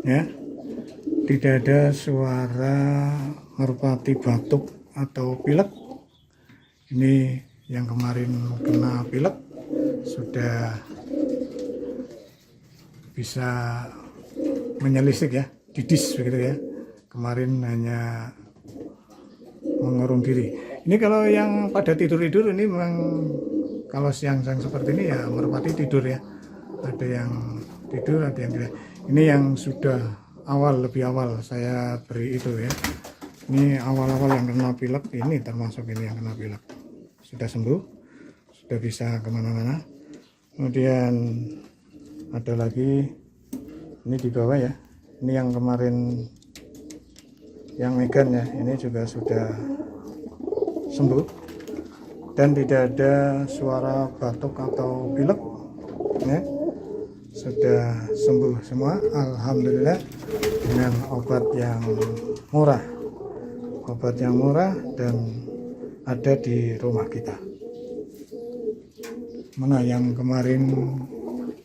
ya, tidak ada suara merpati batuk atau pilek. Ini yang kemarin kena pilek sudah bisa menyelisik ya, didis begitu ya. Kemarin hanya mengurung diri. Ini kalau yang pada tidur-tidur ini memang kalau siang-siang seperti ini ya merpati tidur ya. Ada yang tidur, ada yang tidak. Ini yang sudah lebih awal saya beri itu ya. Ini awal-awal yang kena pilek, ini termasuk ini yang kena pilek. Sudah sembuh, sudah bisa kemana-mana. Kemudian ada lagi ini di bawah ya. Ini yang kemarin yang Megan ya, ini juga sudah sembuh dan tidak ada suara batuk atau pilek ya. Sudah sembuh semua, alhamdulillah, dengan obat yang murah dan ada di rumah kita. Mana yang kemarin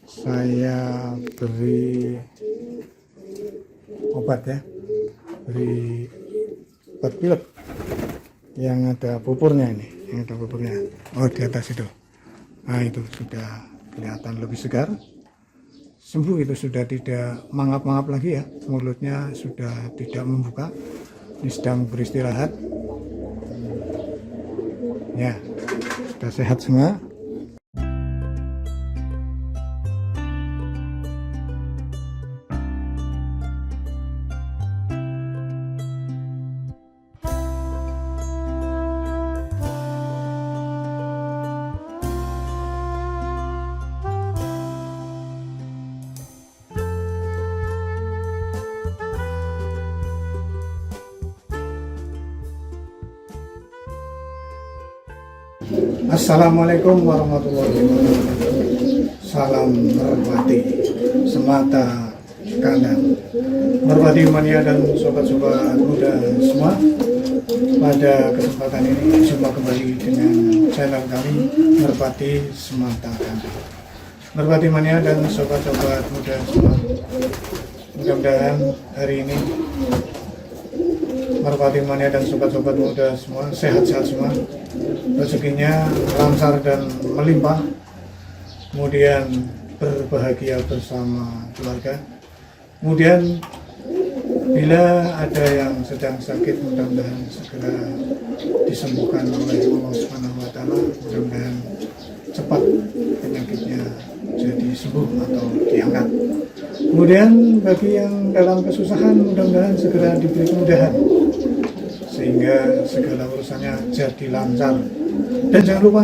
saya beri obat ya, beri obat pilek yang ada pupurnya ini, yang ada pupurnya. Oh, di atas itu. Nah, itu sudah kelihatan lebih segar. Sembuh, itu sudah tidak mangap-mangap lagi ya. Mulutnya sudah tidak membuka. Ini sedang beristirahat. Ya, sudah sehat semua. Assalamualaikum warahmatullahi wabarakatuh. Salam merpati semata kandang, merpati mania dan sobat-sobat muda semua. Pada kesempatan ini jumpa kembali dengan channel kami Merpati Semata Kandang, merpati mania dan sobat-sobat muda semua. Mudah-mudahan hari ini merpati mania dan sobat-sobat muda semua sehat-sehat semua, rezekinya lancar dan melimpah, kemudian berbahagia bersama keluarga. Kemudian bila ada yang sedang sakit, mudah-mudahan segera disembuhkan oleh Allah Subhanahu wa Ta'ala. Mudah-mudahan cepat penyakitnya jadi sembuh atau diangkat. Kemudian bagi yang dalam kesusahan, mudah-mudahan segera diberi kemudahan sehingga segala urusannya jadi lancar. Dan jangan lupa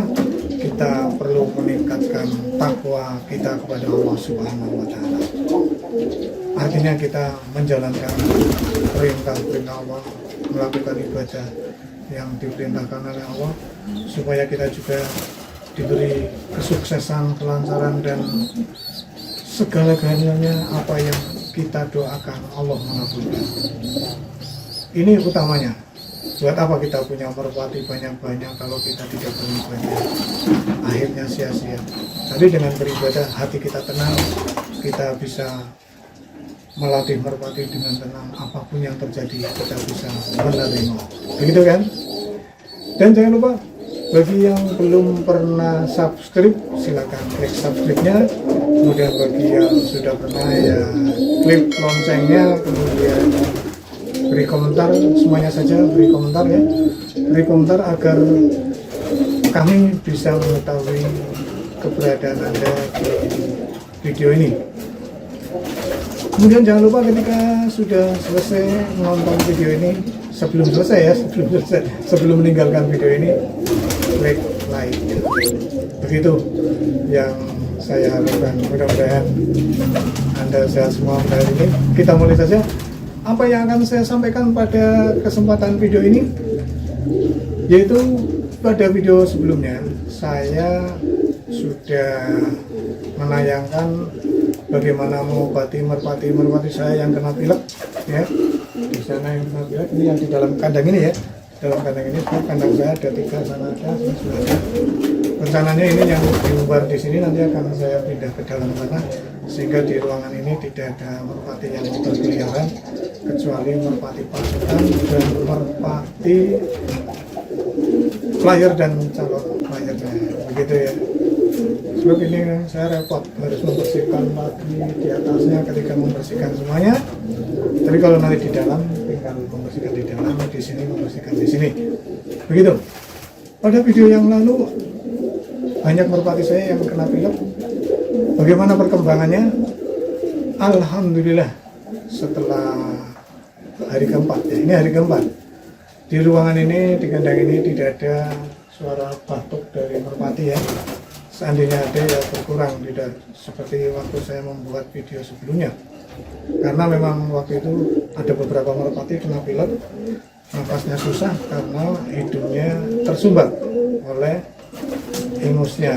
kita perlu meningkatkan takwa kita kepada Allah Subhanahu wa Ta'ala. Artinya kita menjalankan perintah-perintah Allah, melakukan ibadah yang diperintahkan oleh Allah, supaya kita juga diberi kesuksesan, kelancaran, dan segala-galanya apa yang kita doakan Allah mengabulkan. Ini utamanya. Buat apa kita punya merpati banyak-banyak kalau kita tidak beribadah? Akhirnya sia-sia. Tapi dengan beribadah hati kita tenang, kita bisa melatih merpati dengan tenang. Apapun yang terjadi kita bisa menerima. Begitu kan? Dan jangan lupa, bagi yang belum pernah subscribe, silakan klik subscribe-nya. Kemudian bagi yang sudah pernah, ya klik loncengnya, kemudian beri komentar, semuanya saja beri komentar ya, beri komentar agar kami bisa mengetahui keberadaan Anda di video ini. Kemudian jangan lupa ketika sudah selesai menonton video ini, sebelum meninggalkan video ini, klik like. Begitu yang saya harapkan. Mudah-mudahan Anda sehat semua hari ini. Kita mulai saja. Apa yang akan saya sampaikan pada kesempatan video ini, yaitu pada video sebelumnya saya sudah menayangkan bagaimana mengobati merpati saya yang kena pilek ya. Di sana yang kena pilek, ini yang di dalam kandang ini ya. Dalam kandang ini, kandang saya ada 3, sana ada, sini sudah ada. rencananya ini yang diumbar di sini nanti akan saya pindah ke dalam sana, sehingga di ruangan ini tidak ada merpati yang berkeliaran kecuali merpati pasukan dan merpati player dan calon playernya, begitu ya. Sebab ini saya repot harus membersihkan lagi di atasnya ketika membersihkan semuanya. Tapi kalau nanti di dalam tinggal membersihkan di dalam, di sini membersihkan di sini, begitu. Pada video yang lalu banyak merpati saya yang kena pilek. Bagaimana perkembangannya? Alhamdulillah setelah hari keempat, ya ini hari keempat, di ruangan ini, di kandang ini tidak ada suara batuk dari merpati ya. Seandainya ada ya berkurang, tidak seperti waktu saya membuat video sebelumnya. Karena memang waktu itu ada beberapa merpati kena pilek, nafasnya susah karena hidungnya tersumbat oleh ingusnya.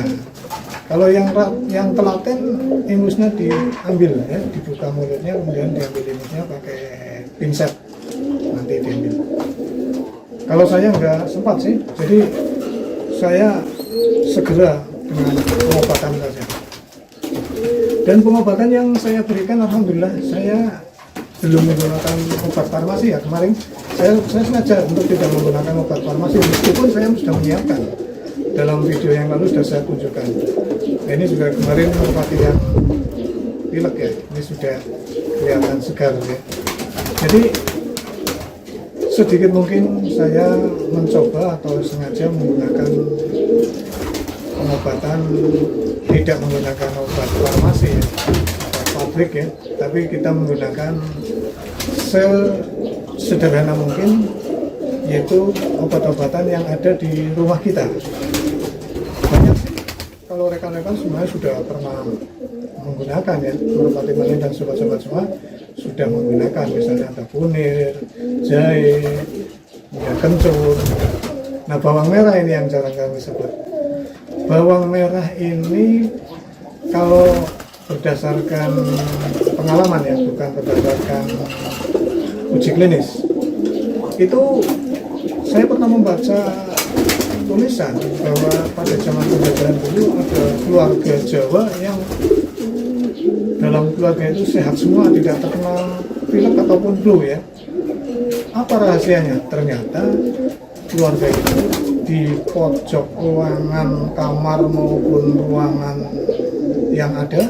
Kalau yang telaten, ingusnya diambil ya, dibuka mulutnya, kemudian diambil ingusnya pakai pinset, nanti diambil. Kalau saya nggak sempat sih, jadi saya segera dengan pengobatan saja. Dan pengobatan yang saya berikan, alhamdulillah, saya belum menggunakan obat farmasi ya. Kemarin saya sengaja untuk tidak menggunakan obat farmasi, meskipun saya sudah menyiapkan. Dalam video yang lalu sudah saya tunjukkan. Nah, ini juga kemarin merpati yang pilek ya, ini sudah kelihatan segar ya. Jadi sedikit mungkin saya mencoba atau sengaja menggunakan pengobatan tidak menggunakan obat farmasi ya, obat pabrik ya, tapi kita menggunakan sederhana mungkin, yaitu obat-obatan yang ada di rumah kita. Banyak sih, kalau rekan-rekan semuanya sudah pernah menggunakan ya, merpati maling dan sobat-sobat semua sudah menggunakan, misalnya ada kunir, jahe, ya kencur. Nah, bawang merah ini yang jarang kami sebut. Bawang merah ini kalau berdasarkan pengalaman ya, bukan berdasarkan uji klinis, itu saya pernah membaca tulisan bahwa pada zaman penjajahan dulu ada keluarga Jawa yang dalam keluarga itu sehat semua, tidak terkena pilek ataupun flu ya. Apa rahasianya? Ternyata keluarga itu di pojok ruangan kamar maupun ruangan yang ada,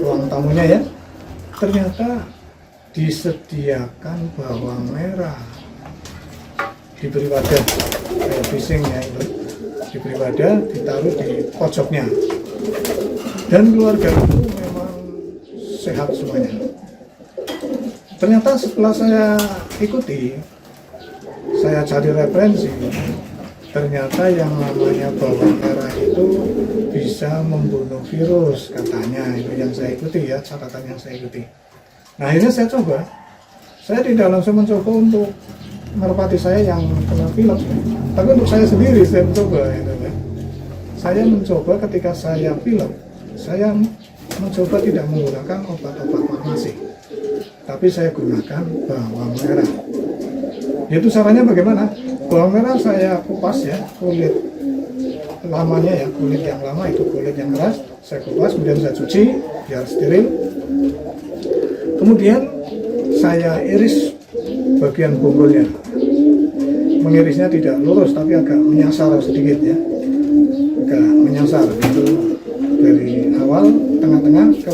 ruang tamunya ya, ternyata disediakan bawang merah, diberi wadah kayak bisingnya itu, diberi wadah, ditaruh di pojoknya, dan keluarga itu memang sehat semuanya. Ternyata setelah saya ikuti, saya cari referensi, ternyata yang namanya bawang merah itu bisa membunuh virus, katanya. Itu yang saya ikuti ya, catatan yang saya ikuti. Nah, akhirnya saya coba. Saya tidak langsung mencoba untuk merpati saya yang kena pilek, tapi untuk saya sendiri saya mencoba gitu ya. Saya mencoba ketika saya pilek, saya mencoba tidak menggunakan obat-obat farmasi, tapi saya gunakan bawang merah. Yaitu caranya bagaimana? Bawang merah saya kupas ya, kulit lamanya ya, kulit yang lama itu kulit yang keras, saya kupas, kemudian saya cuci biar steril. Kemudian saya iris bagian bonggolnya. Mengirisnya tidak lurus tapi agak menyasar sedikit ya, agak menyasar itu dari awal, tengah-tengah ke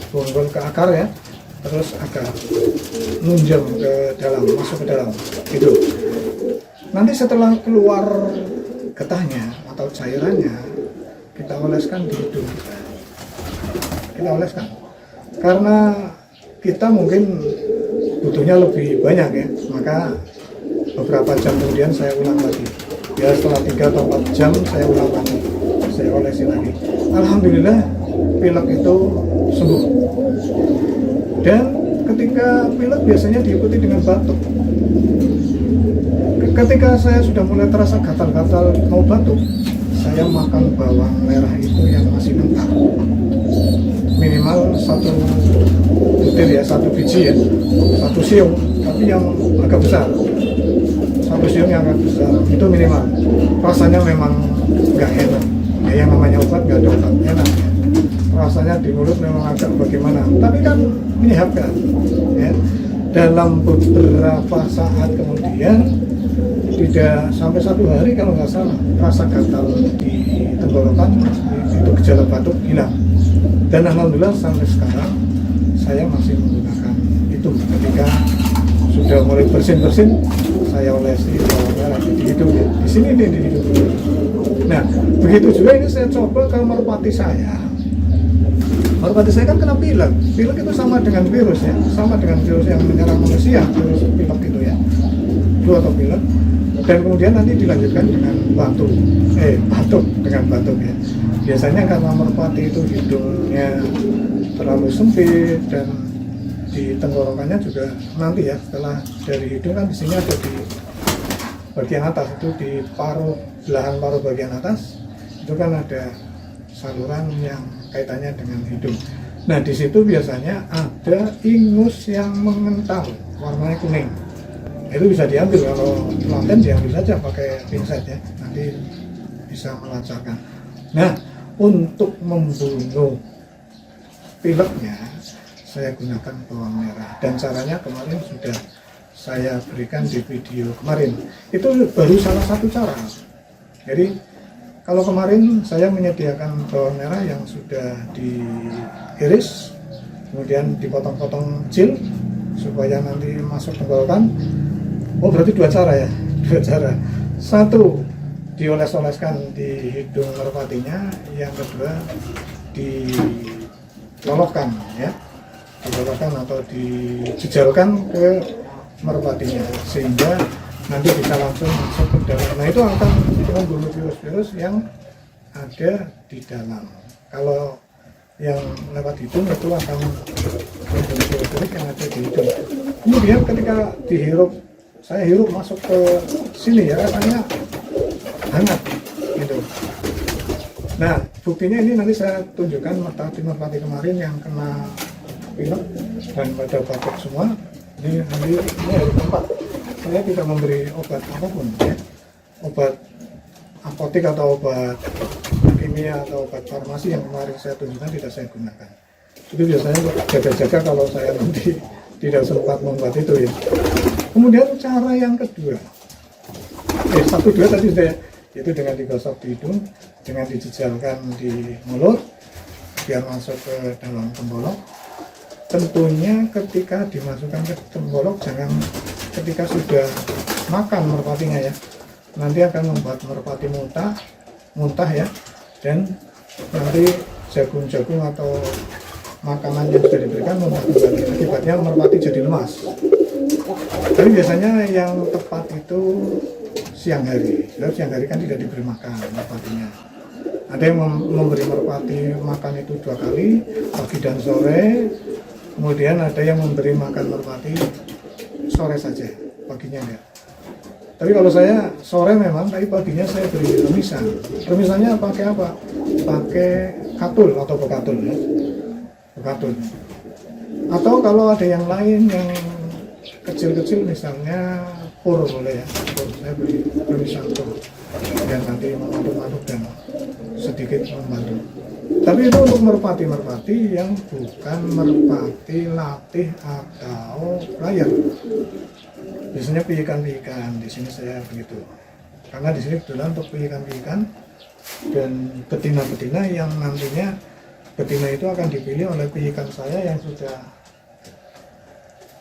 bonggol ke akar ya, terus agak nunjam ke dalam, masuk ke dalam gitu. Nanti setelah keluar getahnya atau cairannya, kita oleskan di hidung kita oleskan, karena kita mungkin butuhnya lebih banyak ya, maka beberapa jam kemudian saya ulang lagi ya, setelah 3 atau 4 jam saya ulang lagi, saya olesi lagi. Alhamdulillah pilek itu sembuh. Dan ketika pilek biasanya diikuti dengan batuk. Ketika saya sudah mulai terasa gatal-gatal mau batuk, saya makan bawang merah itu yang masih mentah, minimal 1 butir ya, 1 biji ya, 1 siung, tapi yang agak besar, 1 siung yang agak besar itu minimal. Rasanya memang nggak enak, yang namanya obat nggak ada obat enak ya. Rasanya di mulut memang agak bagaimana, tapi kan menyehatkan ya. Dalam beberapa saat kemudian, tidak sampai 1 hari kalau nggak salah, rasa gatal di tenggorokan itu gejala batuk hilang. Dan alhamdulillah sampai sekarang saya masih menggunakan itu. Ketika sudah mulai bersin-bersin, saya olesi bawang merah di hidung ya. Di sini di hidung. Nah, begitu juga ini saya coba ke merpati saya. Merpati saya kan kena pilek. Pilek itu sama dengan virus ya, sama dengan virus yang menyerang manusia, virus pilek itu ya, flu atau pilek. Dan kemudian nanti dilanjutkan dengan batuk dengan batuk ya. Biasanya karena merpati itu hidungnya terlalu sempit dan di tenggorokannya juga nanti ya, setelah dari hidung kan di sini ada di bagian atas itu, di belahan paruh bagian atas itu kan ada saluran yang kaitannya dengan hidung. Nah di situ biasanya ada ingus yang mengental warnanya kuning. Itu bisa diambil, kalau telaten diambil saja pakai pinset ya, nanti bisa melancarkan. Nah untuk membunuh pileknya saya gunakan bawang merah, dan caranya kemarin sudah saya berikan di video kemarin. Itu baru salah satu cara. Jadi kalau kemarin saya menyediakan bawang merah yang sudah diiris, kemudian dipotong-potong kecil supaya nanti masuk tenggorokan. Oh berarti 2 cara ya, 2 cara. Satu, dioles-oleskan di hidung merpatinya, yang kedua dilolokkan ya, dilolokkan atau dijejalkan ke merpatinya sehingga nanti bisa langsung masuk ke dalam. Nah itu akan membunuh virus-virus yang ada di dalam. Kalau yang lewat hidung itu akan membunuh virus-virus yang ada di hidung. Kemudian ketika dihirup, saya hirup masuk ke sini ya, rasanya hangat gitu. Nah buktinya ini nanti saya tunjukkan merpati kemarin yang kena pilek dan pada batuk semua. Ini nanti ini hari keempat saya tidak memberi obat apapun ya, obat apotek atau obat kimia atau obat farmasi yang kemarin saya tunjukkan tidak saya gunakan. Itu biasanya jaga-jaga kalau saya nanti tidak sempat membuat itu ya. Kemudian cara yang kedua, 1, 2 tadi sudah, itu dengan digosok di hidung, dengan dijejalkan di mulut biar masuk ke dalam tembolok. Tentunya ketika dimasukkan ke tembolok, jangan ketika sudah makan merpatinya ya, nanti akan membuat merpati muntah ya, dan nanti jagung-jagung atau makanan yang sudah diberikan muntah kembali. Akibatnya merpati jadi lemas. Tapi biasanya yang tepat itu siang hari. Siang hari kan tidak diberi makan merpatinya. Ada yang memberi merpati makan itu 2 kali, pagi dan sore. Kemudian ada yang memberi makan merpati sore saja, paginya enggak. Tapi kalau saya sore memang, tapi paginya saya beri remisan. Remisannya pakai apa? Pakai katul atau bekatul ya, bekatul. Atau kalau ada yang lain yang kecil-kecil misalnya pur boleh ya, pur. Saya beri remisan pur dan nanti mengaduk-aduk dan sedikit membantu. Tapi itu untuk merpati-merpati yang bukan merpati latih atau layar. Biasanya piikan-piikan, di sini saya begitu. Karena di sini kebetulan untuk piikan-piikan dan betina-betina yang nantinya betina itu akan dipilih oleh piikan saya yang sudah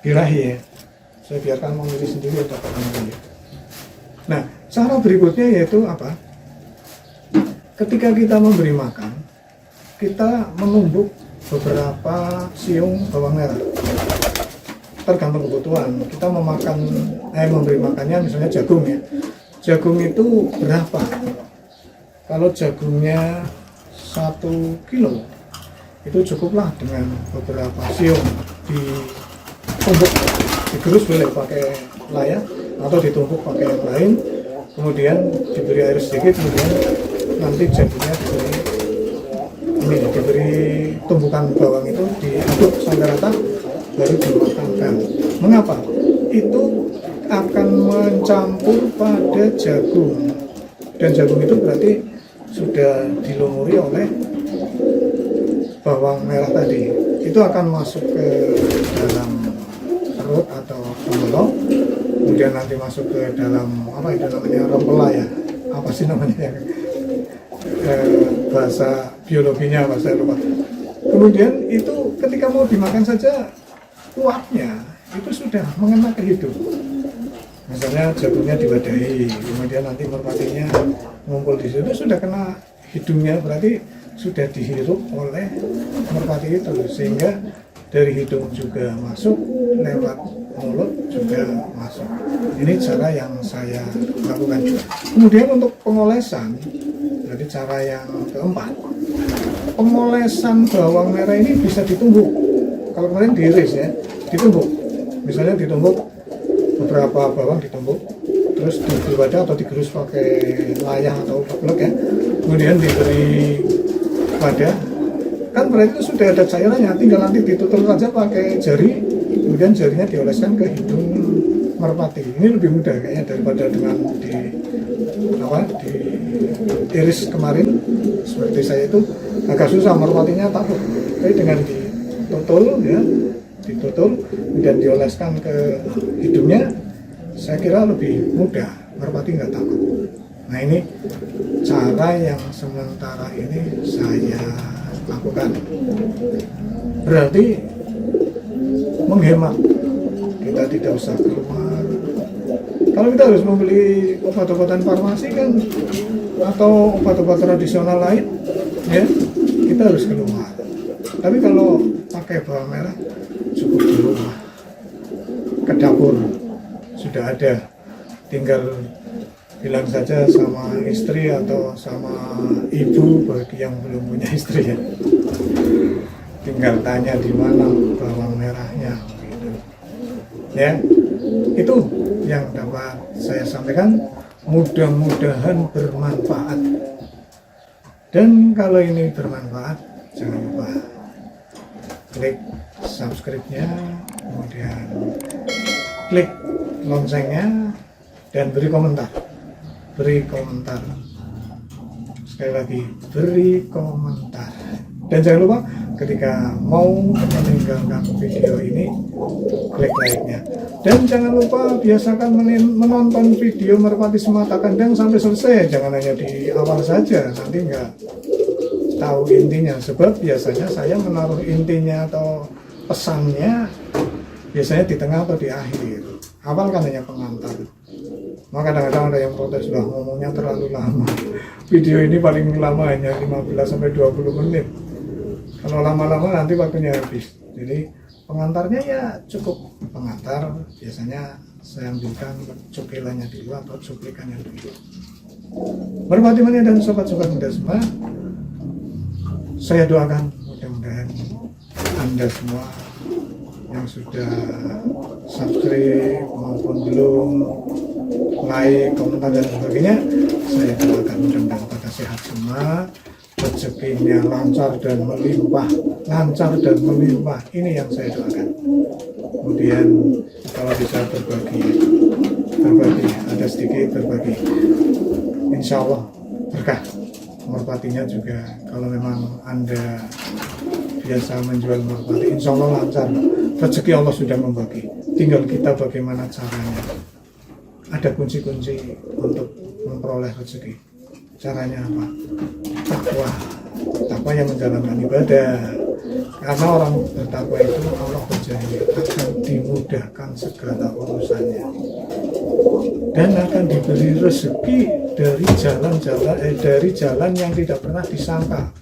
birahi ya. Saya biarkan memilih sendiri untuk memilih. Nah, cara berikutnya yaitu apa? Ketika kita memberi makan, kita menumbuk beberapa siung bawang merah. Tergantung kebutuhan. Kita memberi makannya misalnya jagung ya. Jagung itu berapa? Kalau jagungnya 1 kilo, itu cukuplah dengan beberapa siung ditumbuk, digerus boleh pakai layar atau ditumbuk pakai yang lain. Kemudian diberi air sedikit, kemudian nanti jagungnya diberi tumbukan bawang itu diaduk sampai rata, baru dimakan. Mengapa? Itu akan mencampur pada jagung, dan jagung itu berarti sudah dilumuri oleh bawang merah tadi, itu akan masuk ke dalam perut atau mulut, kemudian nanti masuk ke dalam apa itu namanya, rempela ya, apa sih namanya ya, bahasa biologinya apa saya lupa. Kemudian itu ketika mau dimakan saja uapnya itu sudah mengena ke hidung. Misalnya jagungnya diwadahi, kemudian nanti merpatinya ngumpul di situ, sudah kena hidungnya, berarti sudah dihirup oleh merpati itu, sehingga dari hidung juga masuk, lewat mulut juga masuk. Ini cara yang saya lakukan. Kemudian untuk pengolesan, jadi cara yang keempat, pengolesan bawang merah ini bisa ditumbuk. Kalau kemarin diiris ya, ditumbuk. Misalnya ditumbuk beberapa bawang, ditumbuk, terus diberi wadah atau digerus pakai layang atau plek ya, kemudian diberi wadah, kan berarti itu sudah ada cairannya, tinggal nanti ditutup saja pakai jari, kemudian jarinya dioleskan ke hidung merpati. Ini lebih mudah kayaknya daripada dengan diiris kemarin seperti saya itu, agak susah, merpatinya takut. Tapi dengan ditutul ya, ditutul kemudian dioleskan ke hidungnya, saya kira lebih mudah, merpati nggak takut. Nah ini cara yang sementara ini saya lakukan, berarti menghemat, kita tidak usah keluar. Kalau kita harus membeli obat-obatan farmasi kan, atau obat-obat tradisional lain ya, kita harus keluar. Tapi kalau pakai bawang merah cukup di rumah, ke dapur sudah ada, tinggal bilang saja sama istri atau sama ibu bagi yang belum punya istri ya, tinggal tanya di mana bawang merahnya gitu. Ya, itu yang dapat saya sampaikan, mudah-mudahan bermanfaat. Dan kalau ini bermanfaat, jangan lupa klik subscribe-nya, kemudian klik loncengnya, dan beri komentar. Sekali lagi, beri komentar. Dan jangan lupa ketika mau meninggalkan video ini, klik like-nya. Dan jangan lupa biasakan menonton video Merpati Semata Kandang sampai selesai. Jangan hanya di awal saja, nanti nggak tahu intinya. Sebab biasanya saya menaruh intinya atau pesannya biasanya di tengah atau di akhir. Awal kan hanya pengantar. Maka kadang-kadang ada yang protes, lah ngomongnya terlalu lama. Video ini paling lama hanya 15-20 menit. Kalau lama-lama nanti waktunya habis. Jadi pengantarnya ya cukup pengantar. Biasanya saya ambilkan cuplikannya dulu atau cuplikannya dulu. Merpati Mania dan sobat-sobat muda semua, saya doakan mudah-mudahan Anda semua yang sudah subscribe maupun belum, like, komentar dan sebagainya, saya doakan mudah-mudahan pada sehat semua, rezekinya lancar dan melimpah, ini yang saya doakan. Kemudian kalau bisa berbagi, ada sedikit berbagi, insya Allah berkah. Merpatinya juga, kalau memang Anda biasa menjual merpati, insya Allah lancar. Rezeki Allah sudah membagi, tinggal kita bagaimana caranya. Ada kunci-kunci untuk memperoleh rezeki. Caranya apa? Takwa yang menjalankan ibadah. Karena orang bertakwa itu, Allah berjanji akan dimudahkan segala urusannya dan akan diberi rezeki dari jalan yang tidak pernah disangka.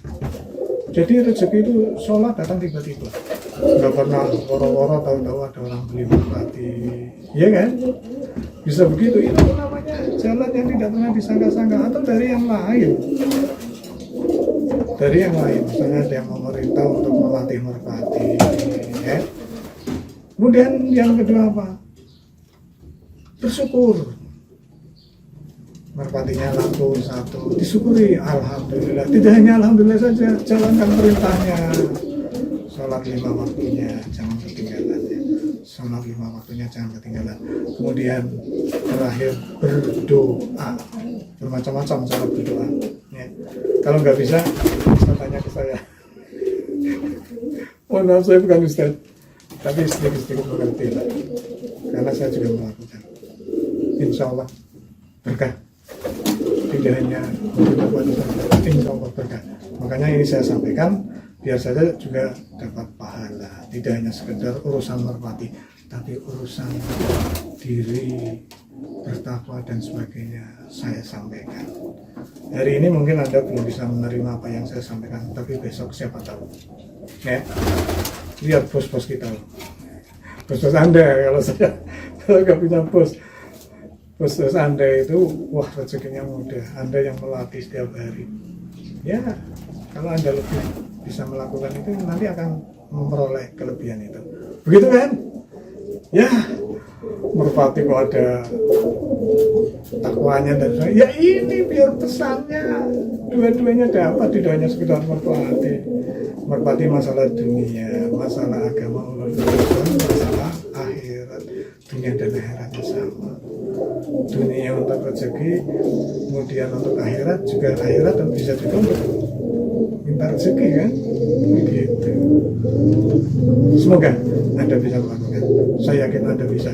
Jadi rezeki itu sholat datang tiba-tiba, nggak pernah woro-woro, tahu-tahu ada orang beli merpati, ya kan? Bisa begitu, itu namanya jalan yang tidak pernah disangka-sangka. Atau dari yang lain, misalnya ada yang memerintah untuk melatih merpati ya. Kemudian yang kedua apa? Bersyukur, merpatinya laku satu, disyukuri, alhamdulillah. Tidak hanya alhamdulillah saja, jalankan perintahnya, sholat 5 waktunya, jangan ketinggalannya. sholat 5 waktunya jangan ketinggalan. Kemudian terakhir berdoa, bermacam-macam cara berdoa ya. Kalau nggak bisa tanya ke saya. Mohon maaf, saya bukan ustaz, tapi sedikit-sedikit mengerti lah, karena saya juga melakukan. Insya Allah berkah, tidak hanya insya Allah berkah. Makanya ini saya sampaikan biar saya juga dapat pahala, tidak hanya sekedar urusan merpati, tapi urusan diri, bertakwa dan sebagainya saya sampaikan. Hari ini mungkin Anda belum bisa menerima apa yang saya sampaikan, tapi besok siapa tahu ya. Lihat bos-bos kita, bos-bos Anda. Kalau nggak punya bos Anda itu, wah rezekinya mudah. Anda yang melatih setiap hari ya, kalau Anda lebih bisa melakukan itu, nanti akan memperoleh kelebihan itu, begitu kan ya. Merpati kok ada takwanya dan sebagainya. Ya ini biar pesannya dua-duanya dapat, tidak hanya sekedar merpati. Merpati masalah dunia, masalah agama, masalah akhirat. Dunia dan akhiratnya sama. Dunia untuk rezeki, kemudian untuk akhirat juga, akhirat dan bisa juga untuk minta rezeki kan, begitu. Semoga Anda bisa melakukan. Saya yakin Anda bisa.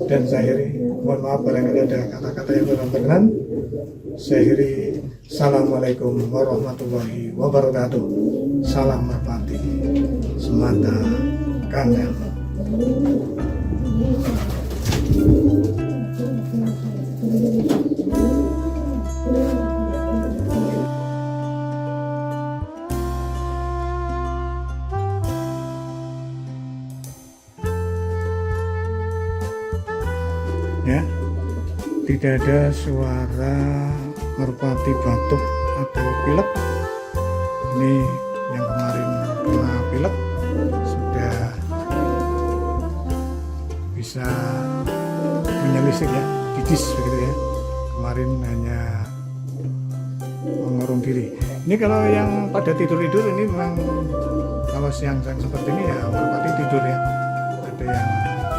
Dan saya akhiri, mohon maaf barangkali ada kata-kata yang kurang berkenan. Saya akhiri, assalamualaikum warahmatullahi wabarakatuh. Salam merpati semata kandang. Ya, tidak ada suara merpati batuk atau pilek. Ini yang kemarin kena pilek sudah bisa menyelisik ya, didis begitu ya. Kemarin hanya mengurung diri. Ini kalau yang pada tidur-tidur ini memang, kalau siang-siang seperti ini ya merpati tidur ya. Ada yang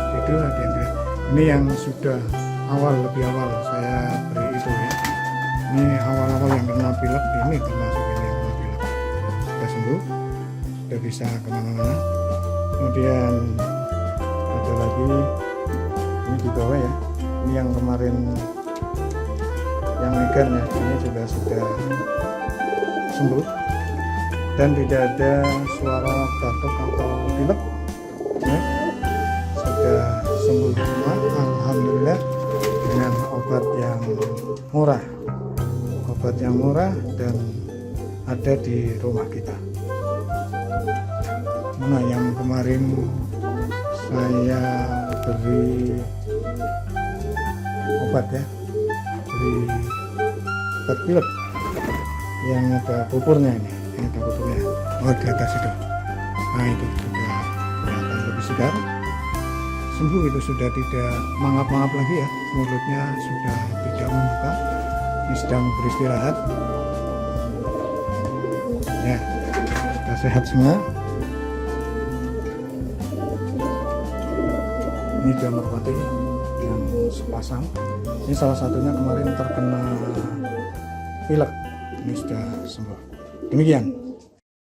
tidur, ada yang tidak. Ini yang sudah lebih awal saya beri itu ya. Ini awal-awal yang kena pilek, ini termasuk ini yang kena pilek. Sudah sembuh, sudah bisa kemana-mana. Kemudian ada lagi, ini di bawah ya. Ini yang kemarin yang Megan ya, ini juga sudah sembuh dan tidak ada suara batuk atau pilek ya. Sudah sembuh semua, alhamdulillah, dengan obat yang murah dan ada di rumah kita. Nah, yang kemarin saya beri obat ya, beri obat pilek yang ada pupurnya, ini ada pupurnya, di atas itu. Nah, itu sudah kelihatan lebih segar, sembuh, itu sudah tidak mangap-mangap lagi ya, mulutnya sudah tidak membuka, ini sedang beristirahat ya, sudah sehat semua. Ini juga merpati yang sepasang, ini salah satunya kemarin terkena pilek, ini sudah sembuh. Demikian.